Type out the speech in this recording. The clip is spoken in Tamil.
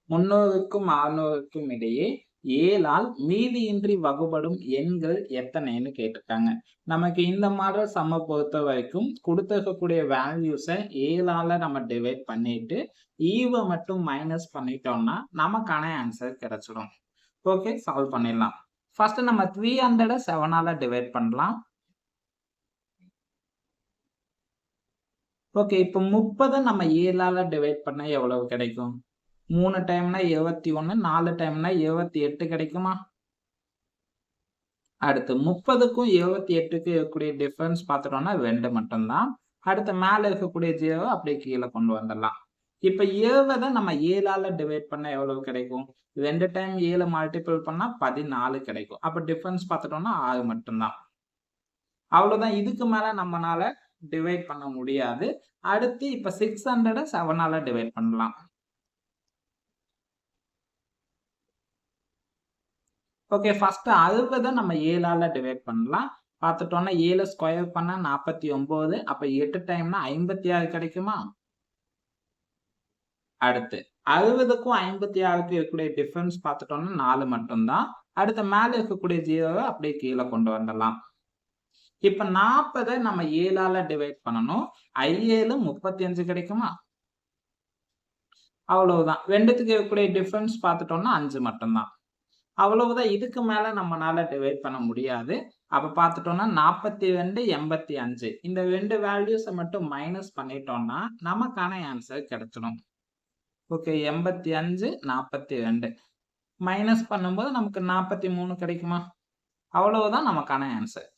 300க்கும் 600க்கும் இடையே 7ஆல் மீதியின்றி வகுபடும் எண்கள் எத்தனைன்னு கேட்டிருக்காங்க. நமக்கு இந்த மாடல் சம்ம பொறுத்த வரைக்கும் கொடுத்திருக்கக்கூடிய வேல்யூஸை 7ஆல நம்ம டிவைட் பண்ணிட்டு ஈவை மட்டும் மைனஸ் பண்ணிட்டோம்னா நமக்கான ஆன்சர் கிடைச்சிடும். ஓகே, சால்வ் பண்ணிடலாம். ஃபர்ஸ்ட் நம்ம 300 7ஆல டிவைட் பண்ணலாம். ஓகே, இப்போ 30 நம்ம 7ஆல டிவைட் பண்ணா எவ்வளவு கிடைக்கும்? 3 டைம்னா 21, 4 டைம்னா 28 கிடைக்குமா? அடுத்து 30க்கும் 28க்கும் இருக்கக்கூடிய டிஃபரன்ஸ் பார்த்துட்டோம்னா 2 மட்டும்தான். அடுத்து மேல இருக்கக்கூடிய 0 அப்படியே கீழே கொண்டு வந்துடலாம். இப்ப 70 நம்ம 7ஆல டிவைட் பண்ணா எவ்வளவு கிடைக்கும்? 2 டைம் 7 மல்டிபிள் பண்ணா 14 கிடைக்கும். அப்ப டிஃபரன்ஸ் பார்த்துட்டோம்னா 6 மட்டும்தான். அவ்வளவுதான். இதுக்கு மேல நம்மனால டிவைட் பண்ண முடியாது. அடுத்து இப்ப 600 7ஆல டிவைட் பண்ணலாம். ஓகே, ஃபர்ஸ்ட் 60 நம்ம 7ஆல டிவைட் பண்ணலாம். பார்த்துட்டோம்னா 7 ஸ்கொயர் பண்ணா 49. அப்ப 8 டைம்னா 56 கிடைக்குமா? அடுத்து 60க்கும் 56க்கும் இருக்கக்கூடிய டிஃபரன்ஸ் பார்த்துட்டோம்னா 4 மட்டும்தான். அடுத்து மேல இருக்கக்கூடிய 0 அப்படியே கீழே கொண்டு வந்துடலாம். இப்ப 40 நம்ம 7ஆல டிவைட் பண்ணணும். 7 35 கிடைக்குமா? அவ்வளவுதான். ரெண்டுத்துக்கு இருக்கக்கூடிய டிஃபரன்ஸ் பார்த்துட்டோம்னா 5 மட்டும்தான். அவ்வளவுதான். இதுக்கு மேல நம்மனால டிவைட் பண்ண முடியாது. அப்ப பார்த்துட்டோம்னா 42 85 இந்த 2 வேல்யூஸை மட்டும் மைனஸ் பண்ணிட்டோம்னா நமக்கான ஆன்சர் கிடைச்சிடும். ஓகே, 85 42 மைனஸ் பண்ணும்போது நமக்கு 43 கிடைக்குமா? அவ்வளவுதான் நமக்கான ஆன்சர்.